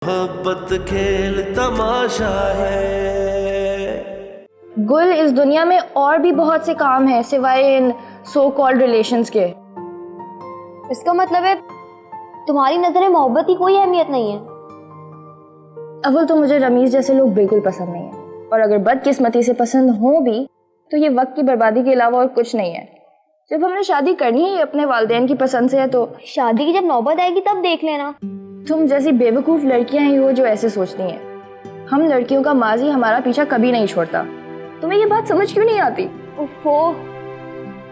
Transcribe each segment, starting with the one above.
मोहब्बत खेल तमाशा है। गुल, इस दुनिया में और भी बहुत से काम हैं सिवाय इन सो कॉल्ड रिलेशंस के। इसका मतलब है तुम्हारी नजर में मोहब्बत की कोई अहमियत नहीं है। अव्वल तो मुझे रमीज जैसे लोग बिल्कुल पसंद नहीं है, और अगर बदकिस्मती से पसंद हो भी तो ये वक्त की बर्बादी के अलावा और कुछ नहीं है। जब हमने शादी करनी है अपने वालिदैन की पसंद से है तो शादी की जब नौबत आएगी तब देख लेना। तुम जैसी बेवकूफ़ लड़कियां ही हो जो ऐसे सोचती हैं। हम लड़कियों का माजी हमारा पीछा कभी नहीं छोड़ता। तुम्हें ये बात समझ क्यों नहीं आती? उफ़ो,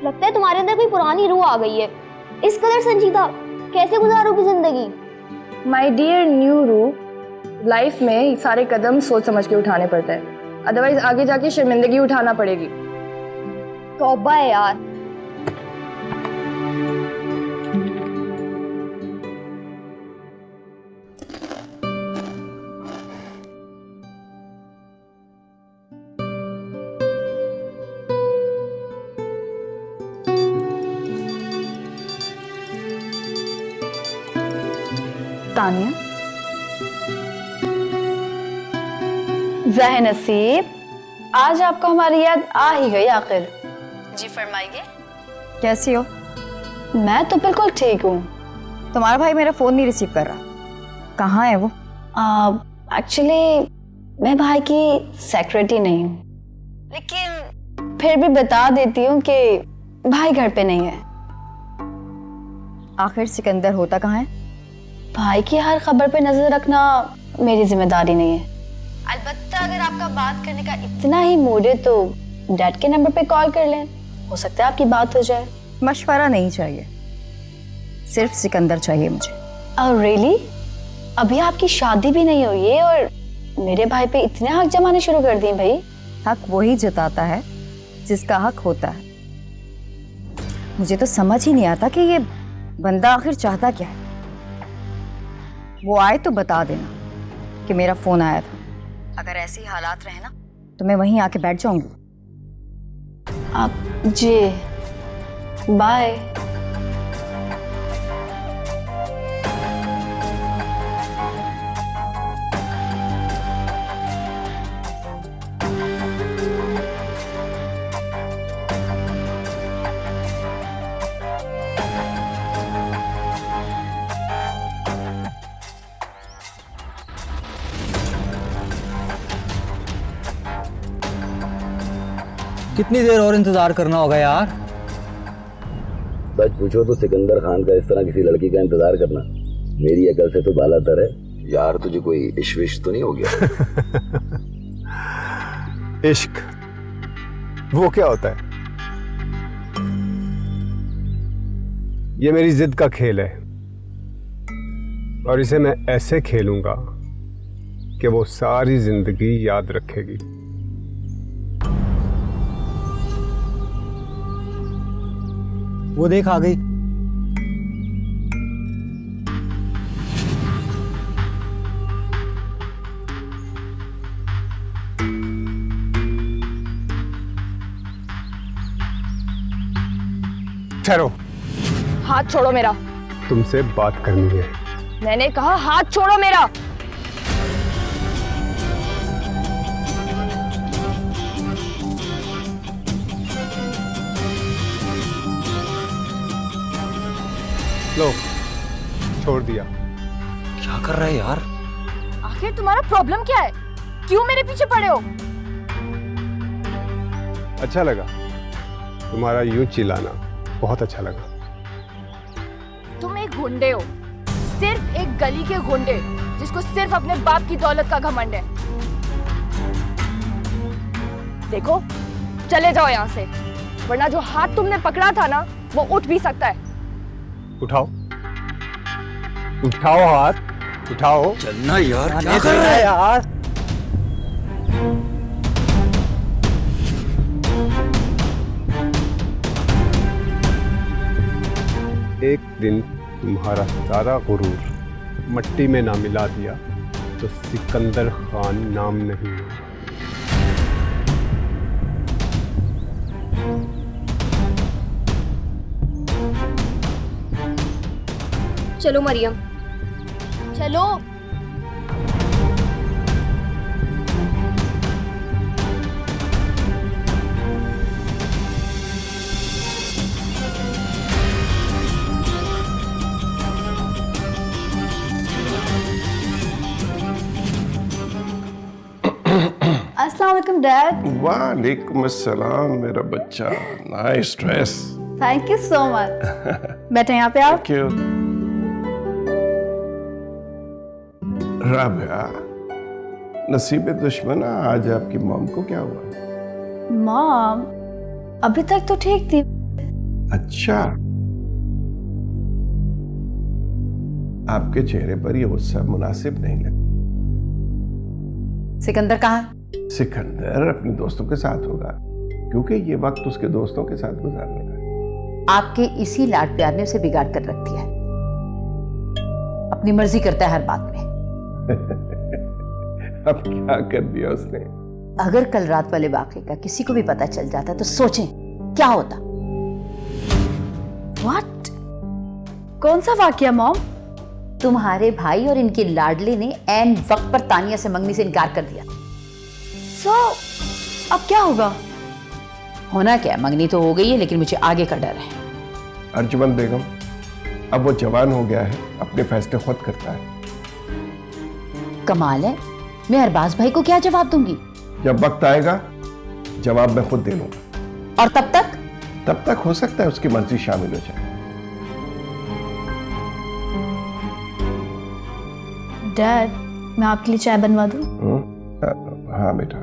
लगता है तुम्हारे अंदर कोई पुरानी रूह आ गई है। इस कदर संजीदा कैसे गुजारोगी जिंदगी? माई डियर न्यू रू, लाइफ में सारे कदम सोच समझ के उठाने पड़ते हैं, अदरवाइज आगे जाके शर्मिंदगी उठाना पड़ेगी। तौबा है यार। तानिया, ज़ाहे नसीब, आज आपको हमारी याद आ ही गई आखिर। जी फरमाइए। कैसी हो? मैं तो बिल्कुल ठीक हूँ। तुम्हारा भाई मेरा फोन नहीं रिसीव कर रहा, कहाँ है वो? एक्चुअली मैं भाई की सेक्रेटरी नहीं हूँ, लेकिन फिर भी बता देती हूँ कि भाई घर पे नहीं है। आखिर सिकंदर होता कहाँ है? भाई की हर खबर पे नजर रखना मेरी जिम्मेदारी नहीं है। अलबत्ता अगर आपका बात करने का इतना ही मूड है तो डैड के नंबर पे कॉल कर लें, हो सकता है आपकी बात हो जाए। मशवरा नहीं चाहिए, सिर्फ सिकंदर चाहिए मुझे। और रियली? अभी आपकी शादी भी नहीं हुई है और मेरे भाई पे इतने हक जमाने शुरू कर दिए भाई। हक वही जताता है जिसका हक होता है। मुझे तो समझ ही नहीं आता कि ये बंदा आखिर चाहता क्या है। वो आए तो बता देना कि मेरा फोन आया था। अगर ऐसे ही हालात रहे ना तो मैं वहीं आके बैठ जाऊंगी। आप जी बाय। कितनी देर और इंतजार करना होगा यार? सच पूछो तो सिकंदर खान का इस तरह किसी लड़की का इंतजार करना मेरी अकल से तो बालातर है। यार तुझे कोई इश्क तो नहीं हो गया? इश्क वो क्या होता है? ये मेरी जिद का खेल है और इसे मैं ऐसे खेलूंगा कि वो सारी जिंदगी याद रखेगी। वो देख आ गई। ठहरो, हाथ छोड़ो मेरा। तुमसे बात करनी है। मैंने कहा हाथ छोड़ो मेरा। लो, छोड़ दिया। क्या कर रहा है यार? आखिर तुम्हारा प्रॉब्लम क्या है? क्यों मेरे पीछे पड़े हो? अच्छा लगा तुम्हारा यूं चिल्लाना, बहुत अच्छा लगा। तुम एक गुंडे हो, सिर्फ एक गली के गुंडे जिसको सिर्फ अपने बाप की दौलत का घमंड है। देखो, चले जाओ यहाँ से, वरना जो हाथ तुमने पकड़ा था ना वो उठ भी सकता है। उठाओ, उठाओ हाथ, उठाओ। चलना यार, क्या कर रहा है यार? एक दिन तुम्हारा सारा गुरूर मट्टी में ना मिला दिया तो सिकंदर खान नाम नहीं है। चलो मरियम, चलो। अस्सलाम वालेकुम डैड। वालेकुम अस्सलाम मेरा बच्चा, nice dress. Thank you so much. बैठे यहाँ पे आप। क्यों राबिया, नसीब दुश्मन, आज आपकी मॉम को क्या हुआ? मॉम अभी तक तो ठीक थी। अच्छा, आपके चेहरे पर ये गुस्सा मुनासिब नहीं लगता। सिकंदर कहाँ? सिकंदर अपने दोस्तों के साथ होगा, क्योंकि ये वक्त उसके दोस्तों के साथ गुजारने का। आपके इसी लाड प्यार ने उसे बिगाड़ कर रख दिया है। अपनी मर्जी करता है हर बात में। अब क्या कर दिया उसने? अगर कल रात वाले वाकये का किसी को भी पता चल जाता तो सोचें क्या होता। व्हाट? कौन सा वाकया मॉम? तुम्हारे भाई और इनके लाडले ने ऐन वक्त पर तानिया से मंगनी से इनकार कर दिया। सो अब क्या होगा? होना क्या है, मंगनी तो हो गई है, लेकिन मुझे आगे का डर है। अर्जुमंद बेगम, अब वो जवान हो गया है, अपने फैसले खुद करता है। कमाल है, मैं अरबाज भाई को क्या जवाब दूंगी? जब वक्त आएगा जवाब मैं खुद दे लूंगा। और तब तक? तब तक हो सकता है उसकी मर्जी शामिल हो जाए। डैड, मैं आपके लिए चाय बनवा दूं? हाँ बेटा।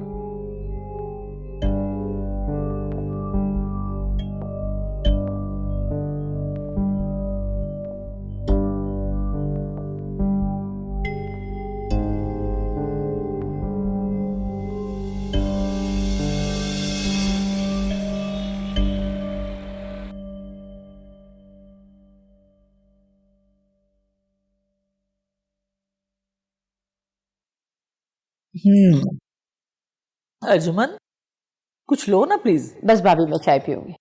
अर्जुमन, कुछ लो ना प्लीज। बस भाभी, मैं चाय पीऊंगी।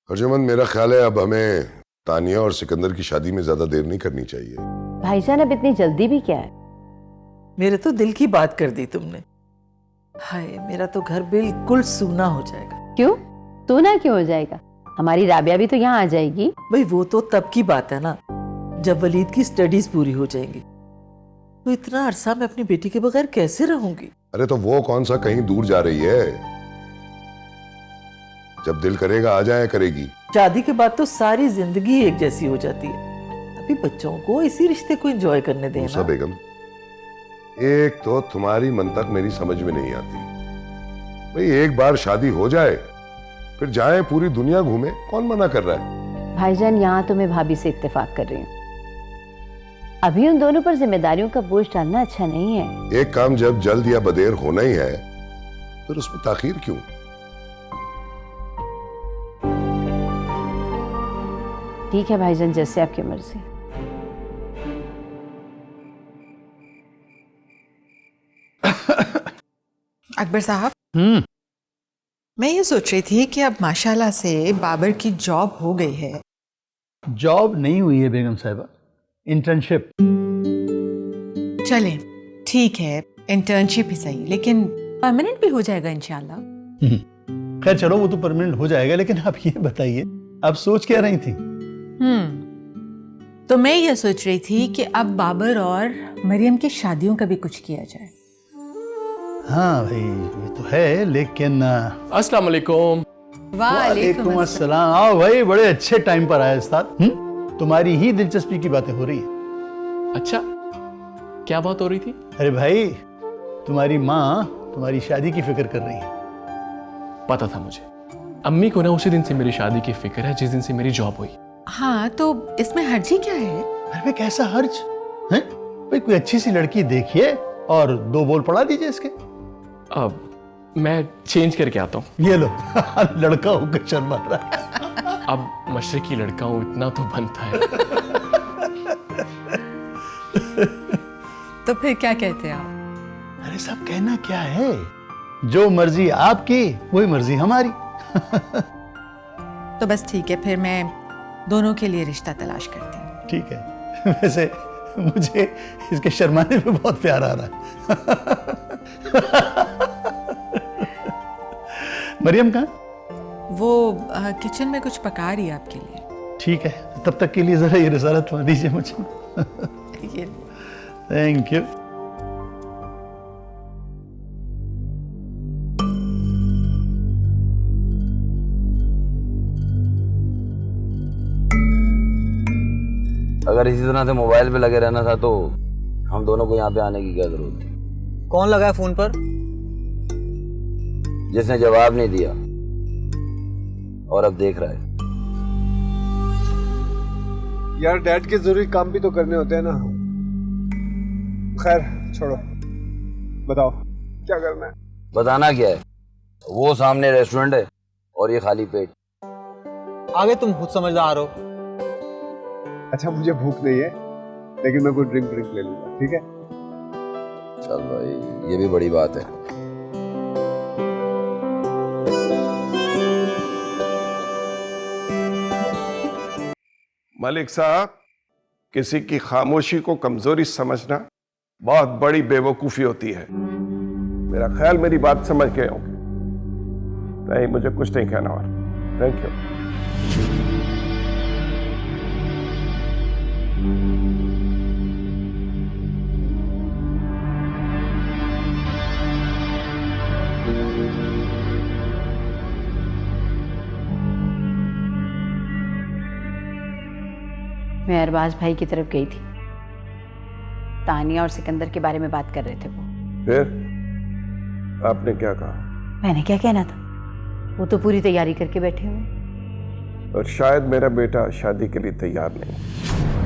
अर्जुमन, मेरा ख्याल है अब हमें तानिया और सिकंदर की शादी में ज्यादा देर नहीं करनी चाहिए। भाईजान, अब इतनी जल्दी भी क्या है? मेरे तो दिल की बात कर दी तुमने। हाय, मेरा तो घर बिल्कुल सूना हो जाएगा। क्यों? सूना क्यों हो जाएगा? हमारी राबिया भी तो यहाँ आ जाएगी। भाई वो तो तब की बात है ना, जब वलीद की स्टडीज पूरी हो जाएंगी। तो इतना अरसा मैं अपनी बेटी के बगैर कैसे रहूंगी? अरे तो वो कौन सा कहीं दूर जा रही है, जब दिल करेगा आ जाया करेगी। शादी के बाद तो सारी जिंदगी एक जैसी हो जाती है। अभी बच्चों को इसी रिश्ते को एंजॉय करने देना। मूसा बेगम, एक तो तुम्हारी मंतक मेरी समझ में नहीं आती। भाई एक बार शादी हो जाए फिर जाए पूरी दुनिया घूमे, कौन मना कर रहा है? भाईजान, यहाँ तो मैं भाभी से इत्तेफाक कर रही हूँ। अभी उन दोनों पर जिम्मेदारियों का बोझ डालना अच्छा नहीं है। एक काम जब जल्द या बदेर होना ही है फिर उसमें ताखीर क्यों? ठीक है भाईजान, जैसे आपकी मर्जी। अकबर साहब, मैं ये सोच रही थी कि अब माशाल्लाह से बाबर की जॉब हो गई है। जॉब नहीं हुई है बेगम साहिबा, इंटर्नशिप। चलें, ठीक है, इंटर्नशिप ही सही, लेकिन परमानेंट भी हो जाएगा इंशाल्लाह। खैर चलो, वो तो परमानेंट हो जाएगा, लेकिन आप ये बताइए, आप सोच क्या रही थी? तो मैं ये सोच रही थी कि अब बाबर और मरियम की शादियों का भी कुछ किया जाए। हाँ भाई, ये तो है, लेकिन अस्सलाम वालेकुम। वालेकुम अस्सलाम। आओ भाई, बड़े अच्छे टाइम पर आए उस्ताद। तुम्हारी ही दिलचस्पी की बातें हो रही है। अच्छा, क्या बात हो रही थी? अरे भाई, तुम्हारी माँ तुम्हारी शादी की फिक्र कर रही है। पता था मुझे, अम्मी को ना उसी दिन से मेरी शादी की फिक्र है जिस दिन से मेरी जॉब हुई। हाँ, तो इसमें हर्ज ही क्या है? अरे कैसा हर्ज है भाई? कोई अच्छी सी लड़की देखिए और 2 बोल पढ़ा दीजिए इसके। अब मैं चेंज करके आता हूँ। ये लो, लड़का होकर शर्मा रहा है। अब मशरकी लड़का हूँ, इतना तो बनता है। तो फिर क्या कहते हैं आप? अरे सब कहना क्या है, जो मर्जी आपकी वही मर्जी हमारी। तो बस ठीक है, फिर मैं दोनों के लिए रिश्ता तलाश करती हूँ। ठीक है। वैसे मुझे इसके शर्माने में बहुत प्यार आ रहा है। मरियम कहाँ? वो किचन में कुछ पका रही है आपके लिए। ठीक है, तब तक के लिए जरा ये रिसालत पढ़ दीजिए मुझे। ये थैंक यू। अगर इसी तरह से मोबाइल पे लगे रहना था तो हम दोनों को यहाँ पे आने की क्या जरूरत थी? कौन लगा है फोन पर? जिसने जवाब नहीं दिया और अब देख रहा है। यार डैड के जरूरी काम भी तो करने होते हैं ना। खैर छोड़ो, बताओ क्या करना है? बताना क्या है? वो सामने रेस्टोरेंट है और ये खाली पेट। आगे तुम खुद समझदार हो। अच्छा मुझे भूख नहीं है, लेकिन मैं कोई ड्रिंक ले लूंगा, ठीक है? चल भाई, ये भी बड़ी बात है। मलिक साहब, किसी की खामोशी को कमजोरी समझना बहुत बड़ी बेवकूफी होती है। मेरा ख्याल मेरी बात समझ गए होंगे। नहीं, मुझे कुछ नहीं कहना और। Thank you. मैं अरबाज भाई की तरफ गई थी। तानिया और सिकंदर के बारे में बात कर रहे थे वो। फिर आपने क्या कहा? मैंने क्या कहना था, वो तो पूरी तैयारी करके बैठे हुए। और शायद मेरा बेटा शादी के लिए तैयार नहीं।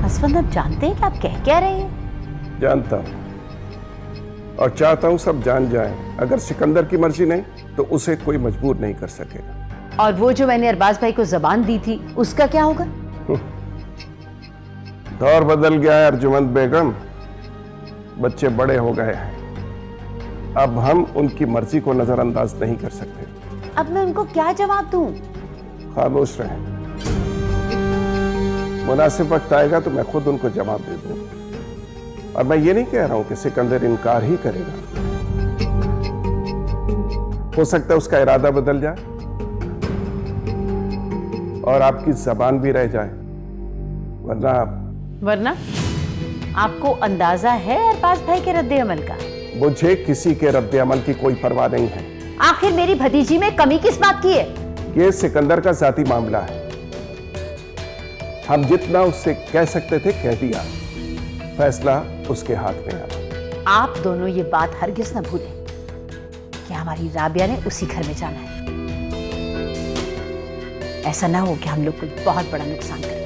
असफंद, आप जानते हैं कि आप कह क्या रहे हैं? जानता हूं और चाहता हूं सब जान जाएं। अगर सिकंदर की मर्जी नहीं तो उसे कोई मजबूर नहीं कर सकेगा। और वो जो मैंने अरबाज भाई को जबान दी थी, उसका क्या होगा? दौर बदल गया है अर्जुमंद बेगम, बच्चे बड़े हो गए हैं। अब हम उनकी मर्जी को नजरअंदाज नहीं कर सकते। अब मैं उनको क्या जवाब दूं? खामोश रहें। मुनासिब वक्त आएगा तो मैं खुद उनको जवाब दे दूंगा। और मैं ये नहीं कह रहा हूं कि सिकंदर इनकार ही करेगा। हो सकता है उसका इरादा बदल जाए और आपकी जबान भी रह जाए, वरना आपको अंदाजा है अरबाज भाई के रद्द अमल का? मुझे किसी के रद्द अमल की कोई परवाह नहीं है। आखिर मेरी भतीजी में कमी किस बात की है? ये सिकंदर का जाती मामला है। हम जितना उससे कह सकते थे कह दिया, फैसला उसके हाथ में है। आप दोनों ये बात हरगिज न भूलें कि हमारी राबिया ने उसी घर में जाना है। ऐसा ना हो कि हम लोग कोई बहुत बड़ा नुकसान कर बैठे।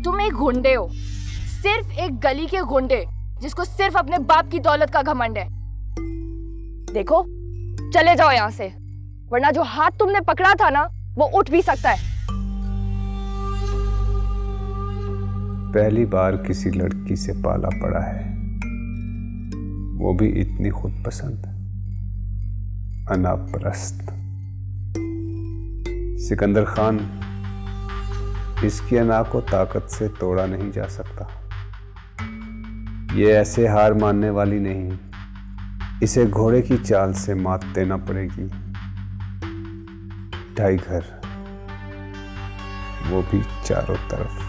तुम एक गुंडे हो, सिर्फ एक गली के गुंडे जिसको सिर्फ अपने बाप की दौलत का घमंड है। देखो, चले जाओ यहाँ से, वरना जो हाथ तुमने पकड़ा था ना, वो उठ भी सकता है। पहली बार किसी लड़की से पाला पड़ा है, वो भी इतनी खुद पसंद, अनापरस्त। सिकंदर खान, इसकी अना को ताकत से तोड़ा नहीं जा सकता। ये ऐसे हार मानने वाली नहीं, इसे घोड़े की चाल से मात देना पड़ेगी। ढाई घर, वो भी चारों तरफ।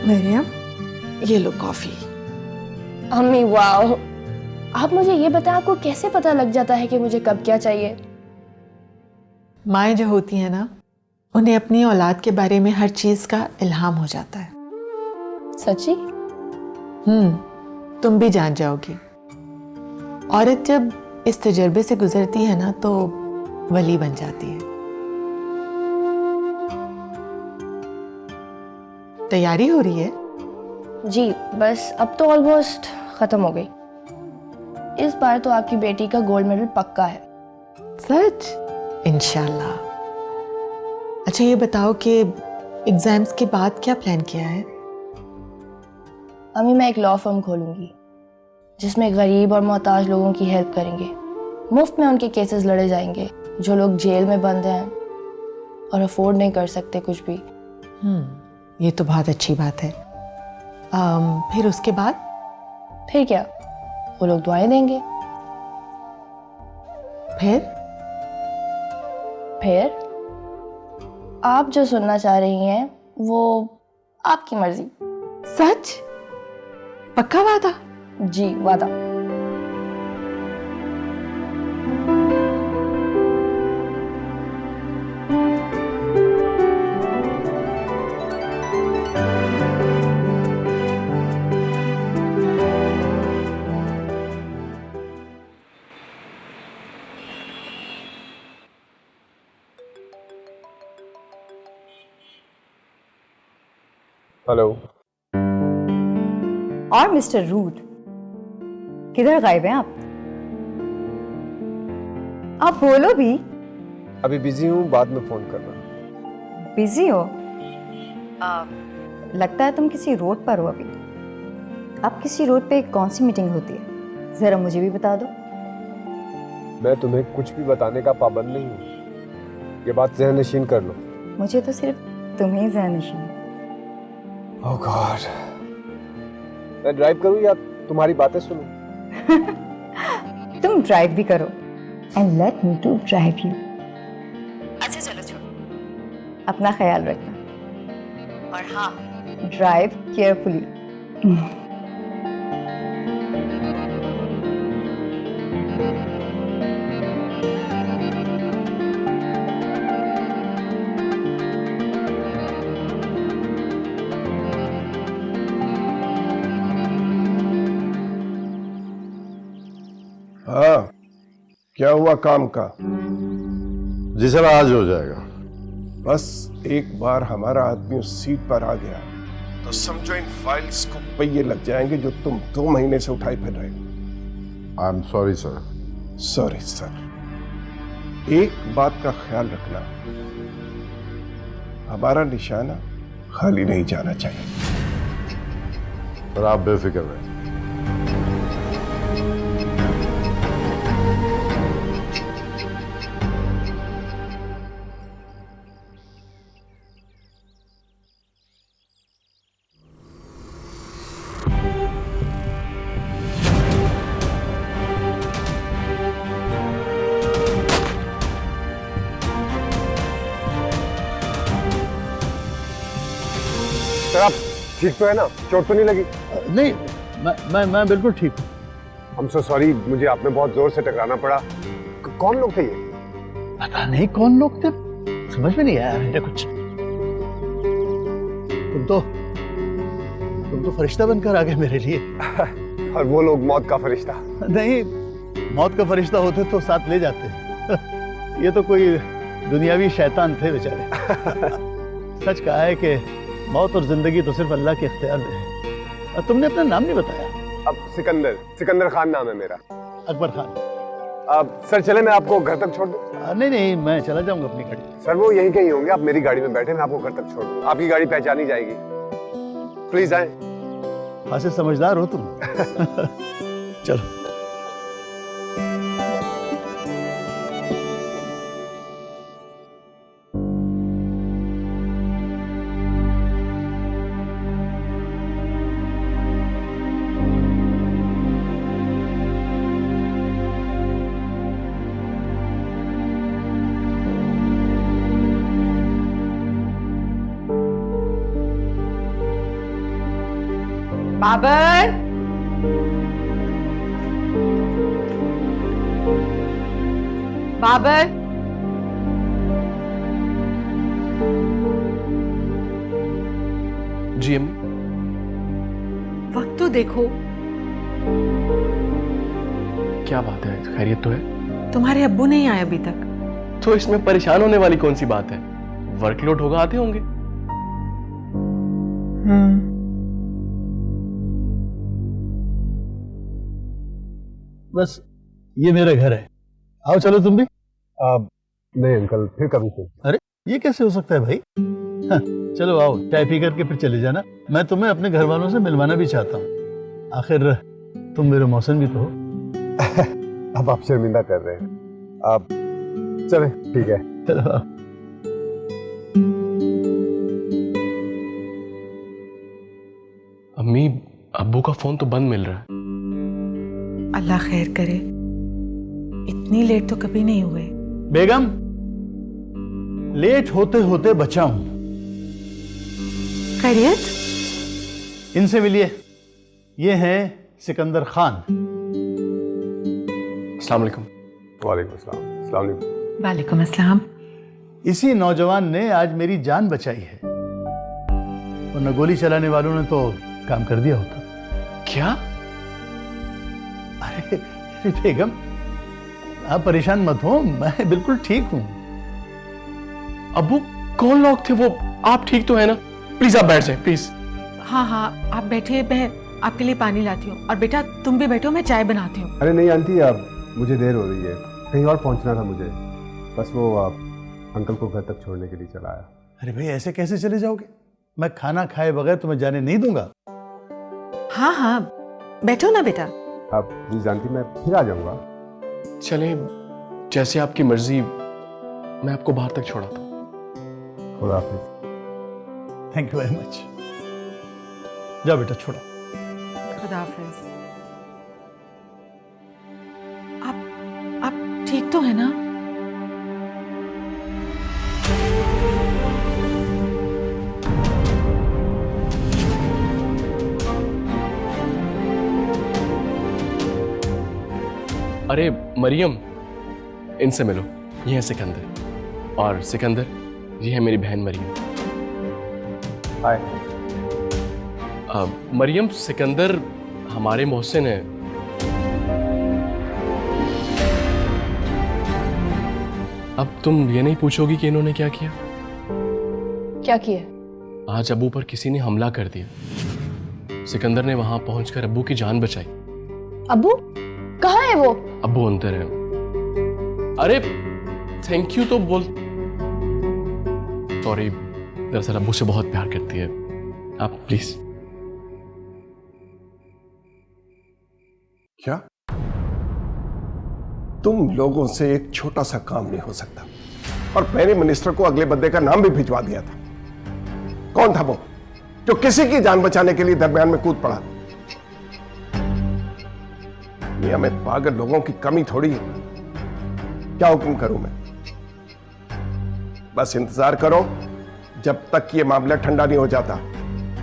मरियम, ये लो कॉफी। अम्मी वाओ, आप मुझे ये बताएं, आपको कैसे पता लग जाता है कि मुझे कब क्या चाहिए? माएँ जो होती हैं ना, उन्हें अपनी औलाद के बारे में हर चीज का इल्हाम हो जाता है। सच्ची? तुम भी जान जाओगी। औरत जब इस तजुर्बे से गुजरती है ना, तो वली बन जाती है। तैयारी हो रही है? जी, बस अब तो ऑलमोस्ट खत्म हो गई। इस बार तो आपकी बेटी का गोल्ड मेडल पक्का है। सच? इंशाल्लाह। अच्छा ये बताओ कि एग्जाम्स के बाद क्या प्लान किया है? अम्मी मैं एक लॉ फर्म खोलूंगी जिसमें गरीब और मोहताज लोगों की हेल्प करेंगे। मुफ्त में उनके केसेस लड़े जाएंगे जो लोग जेल में बंद हैं और अफोर्ड नहीं कर सकते कुछ भी। ये तो बहुत अच्छी बात है। फिर उसके बाद? फिर क्या, वो लोग दुआएं देंगे। फिर आप जो सुनना चाह रही हैं वो आपकी मर्जी। सच? पक्का वादा? जी वादा। हेलो। और मिस्टर रूड, किधर गायब हैं आप बोलो भी। अभी बिजी हूँ, बाद में फोन करना। बिजी हो? लगता है तुम किसी रोड पर हो अभी। अब किसी रोड पे कौन सी मीटिंग होती है, जरा मुझे भी बता दो। मैं तुम्हें कुछ भी बताने का पाबंद नहीं हूँ, ये बात ज़हन नशीन कर लो। मुझे तो सिर्फ तुम ही ज़हन नशीन। ओह गॉड, मैं ड्राइव करूँ या तुम्हारी बातें सुनूं? तुम ड्राइव भी करो and let me to drive you. अच्छा चलो छोड़ो, अपना ख्याल रखना और हाँ, ड्राइव केयरफुली। हाँ, क्या हुआ काम का? जी सर, आज हो जाएगा। बस एक बार हमारा आदमी उस सीट पर आ गया तो समझो इन फाइल्स को पहिए लग जाएंगे जो तुम 2 महीने से उठाए फिर रहे हो। I am sorry sir. Sorry sir. एक बात का ख्याल रखना, हमारा निशाना खाली नहीं जाना चाहिए। पर आप बेफिक्र रहें। सर आप ठीक तो है ना? चोट तो नहीं लगी? नहीं, मैं बिल्कुल ठीक हूँ। हम सो सॉरी, मुझे आप में बहुत जोर से टकराना पड़ा। कौन लोग थे ये? पता नहीं कौन लोग थे, समझ में नहीं आया मेरे कुछ। तुम तो फरिश्ता बनकर आ गए मेरे लिए। और वो लोग मौत का फरिश्ता? नहीं, मौत का फरिश्ता होते तो साथ ले जाते। ये तो कोई दुनियावी शैतान थे बेचारे। सच कहा है कि मौत और जिंदगी तो सिर्फ अल्लाह के इख्तियार में है। और तुमने अपना नाम नहीं बताया। अब सिकंदर खान नाम है मेरा। अकबर खान। अब सर चले, मैं आपको घर तक छोड़ दूं? नहीं, मैं चला जाऊंगा अपनी गाड़ी। सर वो यहीं कहीं होंगे, आप मेरी गाड़ी में बैठे, मैं आपको घर तक छोड़ दूं। आपकी गाड़ी पहचानी जाएगी, प्लीज आए। खासे समझदार हो तुम। चलो। बाबर, बाबर, जी अम्मी। वक्त तो देखो। क्या बात है, खैरियत तो है? तुम्हारे अब्बू नहीं आए अभी तक। तो इसमें परेशान होने वाली कौन सी बात है? वर्कलोड होगा, आते होंगे। बस ये मेरा घर है, आओ चलो तुम भी। नहीं अंकल, फिर कभी से। अरे ये कैसे हो सकता है भाई? हाँ, चलो आओ, चाय पी करके फिर चले जाना। मैं तुम्हें अपने घर वालों से मिलवाना भी चाहता हूँ। आखिर तुम मेरे मौसम भी तो हो। अब आप शर्मिंदा कर रहे हैं। आप चले, ठीक है। चलो आओ। अम्मी, अब्बू का फोन तो बंद मिल रहा है। अल्लाह खैर करे, इतनी लेट तो कभी नहीं हुए। बेगम, लेट होते होते बचा हूं। खैरियत? इनसे मिलिए, ये हैं सिकंदर खान। अस्सलाम वालेकुम। वालेकुम अस्सलाम। अस्सलाम वालेकुम। वालेकुम अस्सलाम। इसी नौजवान ने आज मेरी जान बचाई है, वरना गोली चलाने वालों ने तो काम कर दिया होता। क्या? अरे बेगम, आप परेशान मत हो, मैं बिल्कुल ठीक हूं। अब्बू, कौन लोग थे वो? आप ठीक तो है ना? प्लीज आप बैठ जाए, प्लीज। हाँ हाँ, आप बैठिए, मैं आपके लिए पानी लाती हूँ। और बेटा तुम भी बैठो, मैं चाय बनाती हूँ। अरे नहीं आंटी, अब मुझे देर हो रही है, कहीं और पहुंचना था मुझे। बस वो आप अंकल को घर तक छोड़ने के लिए चला आया। अरे भाई, ऐसे कैसे चले जाओगे? मैं खाना खाए बगैर तुम्हें जाने नहीं दूंगा। हाँ हाँ, बैठो ना बेटा। आप प्लीज आंटी, मैं फिर आ जाऊंगा। चले, जैसे आपकी मर्जी, मैं आपको बाहर तक छोड़ाता हूँ। खुदा हाफिज। Thank you very much. जाओ बेटा, छोड़ो। खुदा हाफिज। आप ठीक तो है ना? अरे मरियम, इनसे मिलो। ये है सिकंदर, और सिकंदर, ये है मेरी बहन मरियम। हाय। मरियम, सिकंदर हमारे मोहसिन है। अब तुम ये नहीं पूछोगी कि इन्होंने क्या किया? क्या किया? आज अब्बू पर किसी ने हमला कर दिया। सिकंदर ने वहां पहुंचकर अब्बू की जान बचाई। अब्बू? कहाँ है वो? अब्बू अंदर है। अरे थैंक यू तो बोल। सॉरी, दरअसल अब्बू से बहुत प्यार करती है। आप प्लीज। क्या तुम लोगों से एक छोटा सा काम नहीं हो सकता? और मैंने मिनिस्टर को अगले बंदे का नाम भी भिजवा दिया था। कौन था वो जो किसी की जान बचाने के लिए दरमियान में कूद पड़ा? दुनिया में पागल लोगों की कमी थोड़ी है। क्या हुक्म करूं मैं? बस इंतजार करो जब तक ये मामला ठंडा नहीं हो जाता।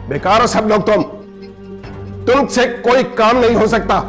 बेकार हो सब लोग। तुमसे कोई काम नहीं हो सकता।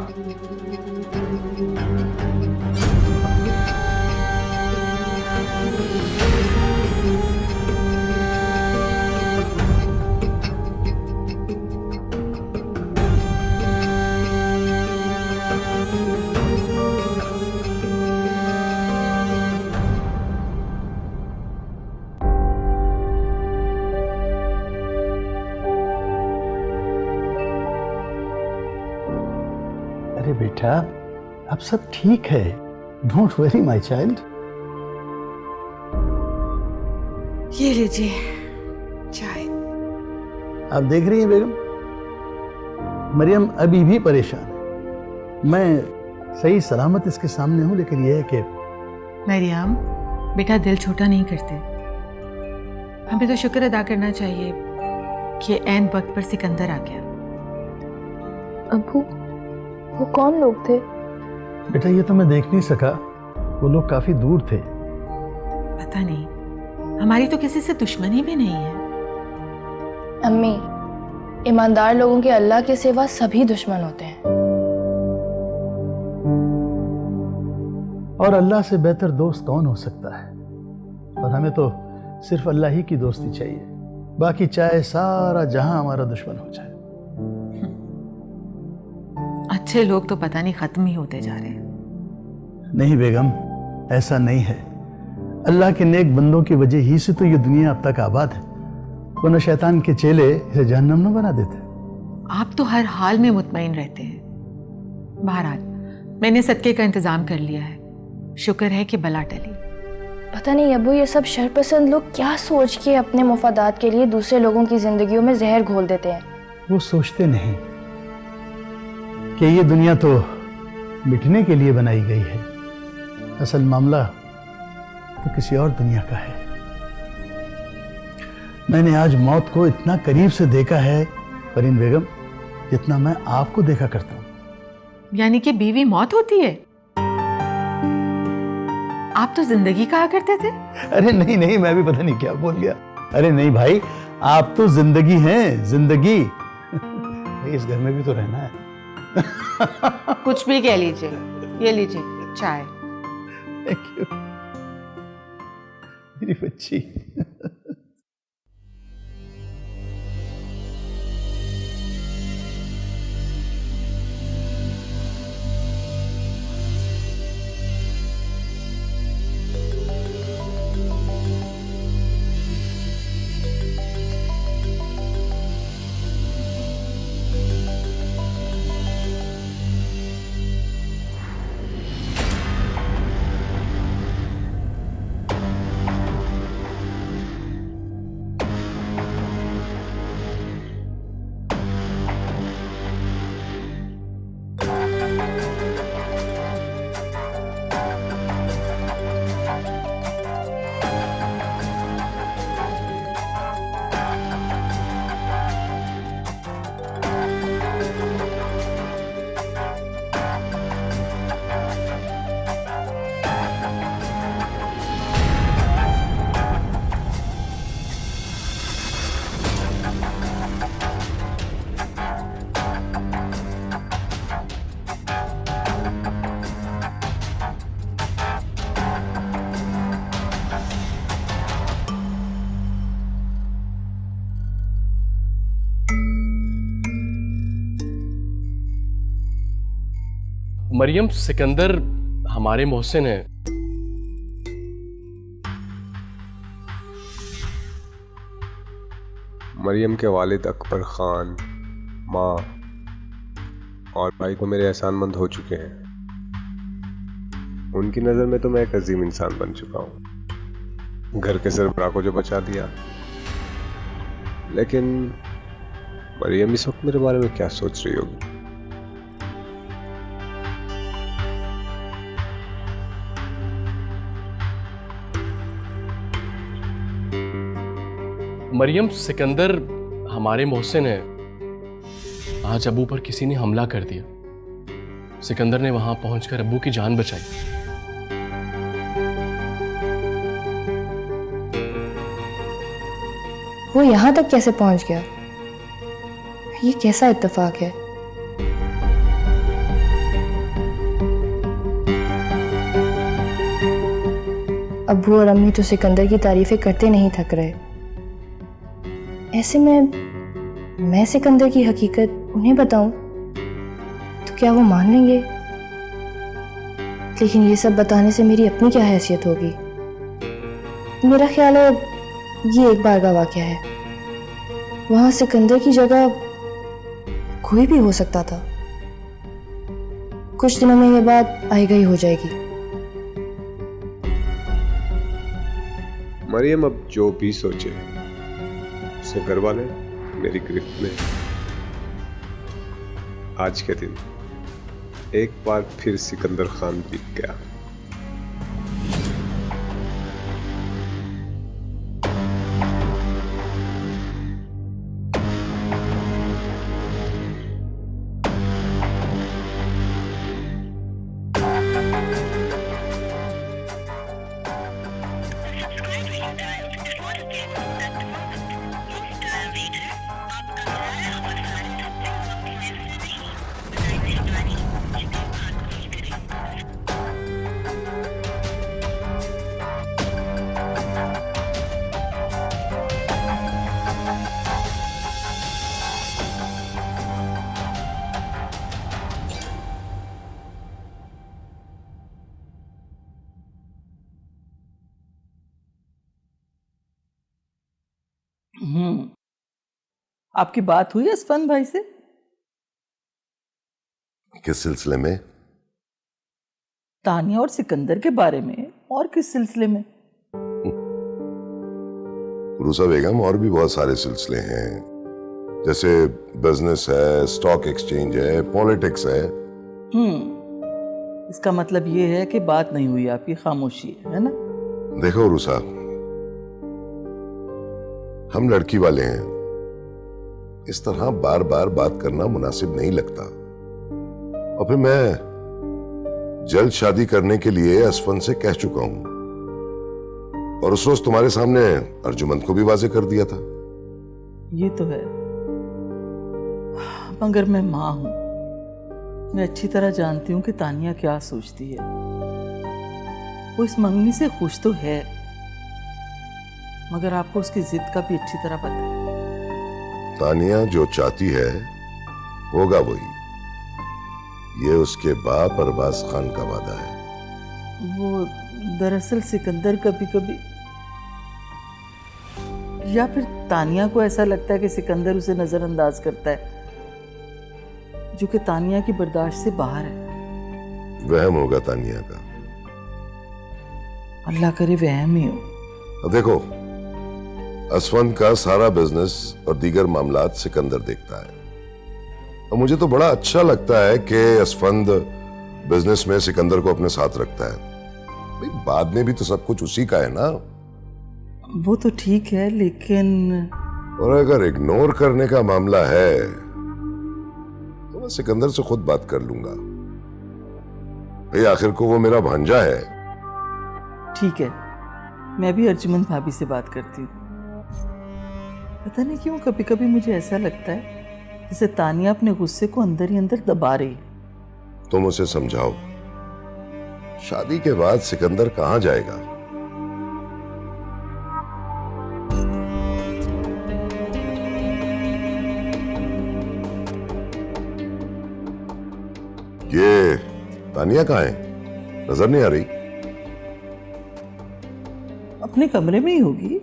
अरे बेटा, अब सब ठीक है। Don't worry my child. ये लीजिए चाय। आप देख रही हैं बेगम, मरियम अभी भी परेशान है। मैं सही सलामत इसके सामने हूं, लेकिन यह है कि मरियम बेटा, दिल छोटा नहीं करते। हमें तो शुक्र अदा करना चाहिए कि ऐन वक्त पर सिकंदर आ गया। अब्बू, वो कौन लोग थे? बेटा, ये तो मैं देख नहीं सका, वो लोग काफी दूर थे। पता नहीं, हमारी तो किसी से दुश्मनी भी नहीं है। अम्मी, ईमानदार लोगों के अल्लाह के सिवा सभी दुश्मन होते हैं। और अल्लाह से बेहतर दोस्त कौन हो सकता है? और हमें तो सिर्फ अल्लाह ही की दोस्ती चाहिए। बाकी चाहे सारा जहां हमारा दुश्मन हो जाए। अच्छे लोग तो पता नहीं खत्म ही होते जा रहे हैं। नहीं बेगम, ऐसा नहीं है। अल्लाह के नेक बंदों की वजह ही से तो ये दुनिया अब तक आबाद है, वरना शैतान के चेले इसे जहन्नम न बना देते। आप तो हर हाल में मुतमईन रहते हैं। बहरहाल, मैंने सदके का इंतजाम कर लिया है। शुक्र है कि बला टली। पता नहीं अबू, ये सब शरपसंद लोग क्या सोच के अपने मुफादात के लिए दूसरे लोगों की जिंदगियों में जहर घोल देते हैं। वो सोचते नहीं कि ये दुनिया तो मिटने के लिए बनाई गई है, असल मामला तो किसी और दुनिया का है। मैंने आज मौत को इतना करीब से देखा है फरीन बेगम, जितना मैं आपको देखा करता हूं। यानी कि बीवी मौत होती है? आप तो जिंदगी कहा करते थे। अरे नहीं नहीं, मैं भी पता नहीं क्या बोल गया। अरे नहीं भाई, आप तो जिंदगी हैं, जिंदगी। भाई इस घर में भी तो रहना है। कुछ भी कह लीजिए, ये लीजिए चाय। थैंक यू मेरी बच्ची। मरियम, सिकंदर हमारे मोहसिन है। मरियम के वालिद अकबर खान, माँ और भाई तो मेरे एहसानमंद हो चुके हैं। उनकी नज़र में तो मैं एक अजीम इंसान बन चुका हूँ, घर के सरबराह को जो बचा दिया। लेकिन मरियम इस वक्त मेरे बारे में क्या सोच रही होगी? मरियम, सिकंदर हमारे मोहसिन है। आज अबू पर किसी ने हमला कर दिया। सिकंदर ने वहां पहुंचकर अबू की जान बचाई। वो यहाँ तक कैसे पहुंच गया? ये कैसा इत्तेफाक है? अब्बू और अम्मी तो सिकंदर की तारीफें करते नहीं थक रहे। ऐसे में मैं सिकंदर की हकीकत उन्हें बताऊं तो क्या वो मान लेंगे? लेकिन ये सब बताने से मेरी अपनी क्या हैसियत होगी? मेरा ख्याल है ये एक बार का वाकया है। वहां सिकंदर की जगह कोई भी हो सकता था। कुछ दिनों में ये बात आई गई हो जाएगी। मरियम अब जो भी सोचे, उसके घर वाले मेरी गिरफ्त में। आज के दिन एक बार फिर सिकंदर खान जीत गया। आपकी बात हुई असफन भाई से? किस सिलसिले में? तानिया और सिकंदर के बारे में। और किस सिलसिले में? रूसा बेगम, और भी बहुत सारे सिलसिले हैं, जैसे बिजनेस है, स्टॉक एक्सचेंज है, पॉलिटिक्स है। इसका मतलब ये है कि बात नहीं हुई, आपकी खामोशी है ना? देखो रूसा, हम लड़की वाले हैं, इस तरह बार बार बात करना मुनासिब नहीं लगता। और फिर मैं जल्द शादी करने के लिए असफन से कह चुका हूं, और उस रोज तुम्हारे सामने अर्जुमंद को भी वाजे कर दिया था। ये तो है, मगर मैं माँ हूं, मैं अच्छी तरह जानती हूँ कि तानिया क्या सोचती है। वो इस मंगनी से खुश तो है, मगर आपको उसकी जिद का भी अच्छी तरह पता है। तानिया जो चाहती है होगा वही, ये उसके बाप अरबाज खान का वादा है। वो दरअसल सिकंदर कभी कभी, या फिर तानिया को ऐसा लगता है कि सिकंदर उसे नजरअंदाज करता है, जो कि तानिया की बर्दाश्त से बाहर है। वहम होगा तानिया का। अल्लाह करे वहम ही हो। अब देखो, असफंद का सारा बिजनेस और दीगर मामलात सिकंदर देखता है, और मुझे तो बड़ा अच्छा लगता है कि असफंद बिजनेस में सिकंदर को अपने साथ रखता है। भाई बाद में भी तो सब कुछ उसी का है ना। वो तो ठीक है, लेकिन और अगर इग्नोर करने का मामला है तो मैं सिकंदर से खुद बात कर लूंगा। भाई आखिर को वो मेरा भांजा है। ठीक है, मैं भी अर्जुमंद भाभी से बात करती हूँ। पता नहीं क्यों कभी कभी मुझे ऐसा लगता है जैसे तानिया अपने गुस्से को अंदर ही अंदर दबा रही है। तुम उसे समझाओ, शादी के बाद सिकंदर कहां जाएगा? ये तानिया कहाँ है? नजर नहीं आ रही। अपने कमरे में ही होगी।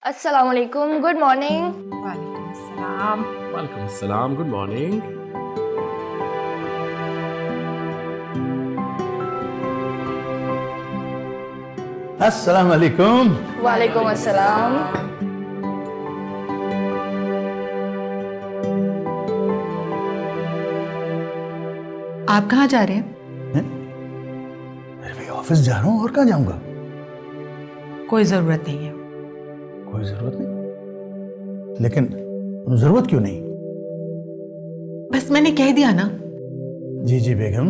अस्सलाम वालेकुम, गुड मॉर्निंग। वालेकुम अस्सलाम। वालेकुम अस्सलाम, गुड मॉर्निंग। अस्सलाम वालेकुम। वालेकुम अस्सलाम। आप कहाँ जा रहे हैं? अरे भाई ऑफिस जा रहा हूँ, और कहाँ जाऊंगा? कोई जरूरत नहीं है। कोई जरूरत नहीं? लेकिन जरूरत क्यों नहीं? बस मैंने कह दिया ना। जी जी बेगम,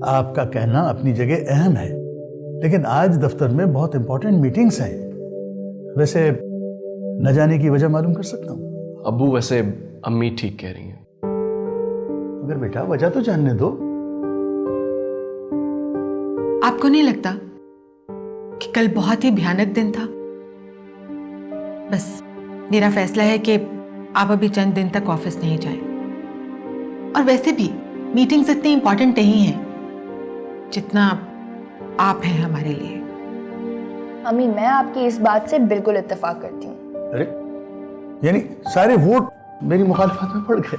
आपका कहना अपनी जगह अहम है, लेकिन आज दफ्तर में बहुत इंपॉर्टेंट मीटिंग्स हैं। वैसे न जाने की वजह मालूम कर सकता हूँ? अब्बू, वैसे अम्मी ठीक कह रही हैं। मगर बेटा वजह तो जानने दो। आपको नहीं लगता कि कल बहुत ही भयानक दिन था? बस मेरा फैसला है कि आप अभी चंद दिन तक ऑफिस नहीं जाएं। और वैसे भी मीटिंग्स इतनी इंपॉर्टेंट नहीं हैं जितना आप हैं हमारे लिए। अम्मी, मैं आपकी इस बात से बिल्कुल इत्तेफाक करती हूँ। अरे यानी सारे वोट मेरी मुखालफत में पड़ गए?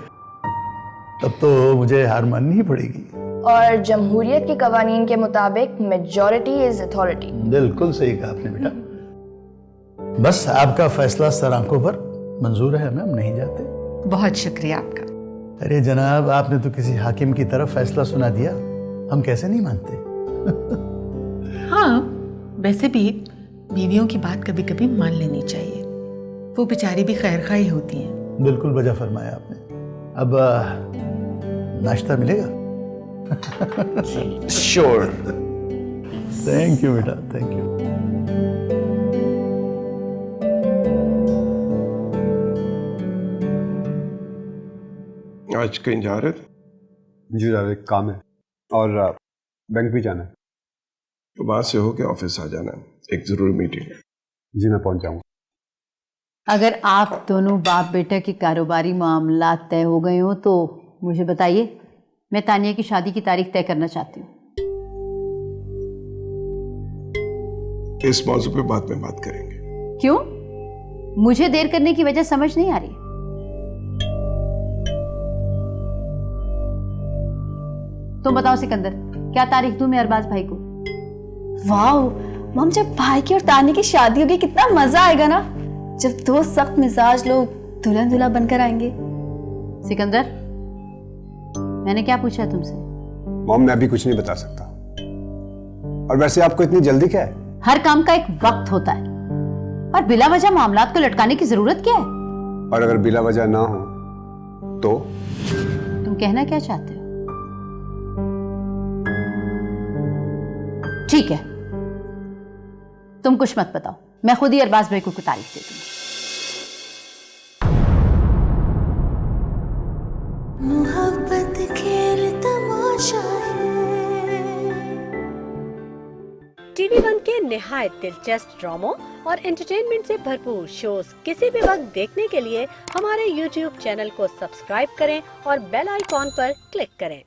तब तो मुझे हार माननी ही पड़ेगी। और जमहूरियत के कवानीन के मुताबिक मेजॉरिटी इज अथॉरिटी। बिल्कुल सही कहा आपने बेटा। बस आपका फैसला सर आंखों पर मंजूर है, हमें हम नहीं जाते। बहुत शुक्रिया आपका। अरे जनाब, आपने तो किसी हाकिम की तरफ फैसला सुना दिया, हम कैसे नहीं मानते? हाँ, वैसे भी बीवियों की बात कभी कभी मान लेनी चाहिए, वो बेचारी भी खैरखा ही होती हैं। बिल्कुल वजह फरमाया आपने। अब नाश्ता मिलेगा? श्योर। थैंक यू बेटा, थैंक यू। आज कहीं जा रहे थे? जी जा रहे, काम है, और बैंक भी जाना है। तो बात से हो के ऑफिस आ जाना, एक जरूरी मीटिंग है। जी मैं पहुंच जाऊंगा। अगर आप दोनों बाप बेटा के कारोबारी मामला तय हो गए हो तो मुझे बताइए, मैं तानिया की शादी की तारीख तय करना चाहती हूँ। इस मौजू पे बाद में बात करेंगे। क्यों? मुझे देर करने की वजह समझ नहीं आ रही। तुम बताओ सिकंदर, क्या तारीख दूं मैं अरबाज भाई को? वाह मम, जब भाई की और तानी की शादी होगी कितना मजा आएगा ना, जब दो सख्त मिजाज लोग दुल्हन दूल्हा बनकर आएंगे। सिकंदर, मैंने क्या पूछा तुमसे? मॉम, मैं अभी कुछ नहीं बता सकता। और वैसे आपको इतनी जल्दी क्या है? हर काम का एक वक्त होता है और बिला वजह मामलात को लटकाने की जरूरत क्या है? और अगर बिला वजह ना हो तो? तुम कहना क्या चाहते हो? ठीक है, तुम कुछ मत बताओ, मैं खुद ही अरबाज भाई को तारीख दे दूंगी। मोहब्बत खेल तमाशा TV1 के निहायत दिलचस्प ड्रामों और एंटरटेनमेंट से भरपूर शोज किसी भी वक्त देखने के लिए हमारे YouTube चैनल को सब्सक्राइब करें और बेल आइकॉन पर क्लिक करें।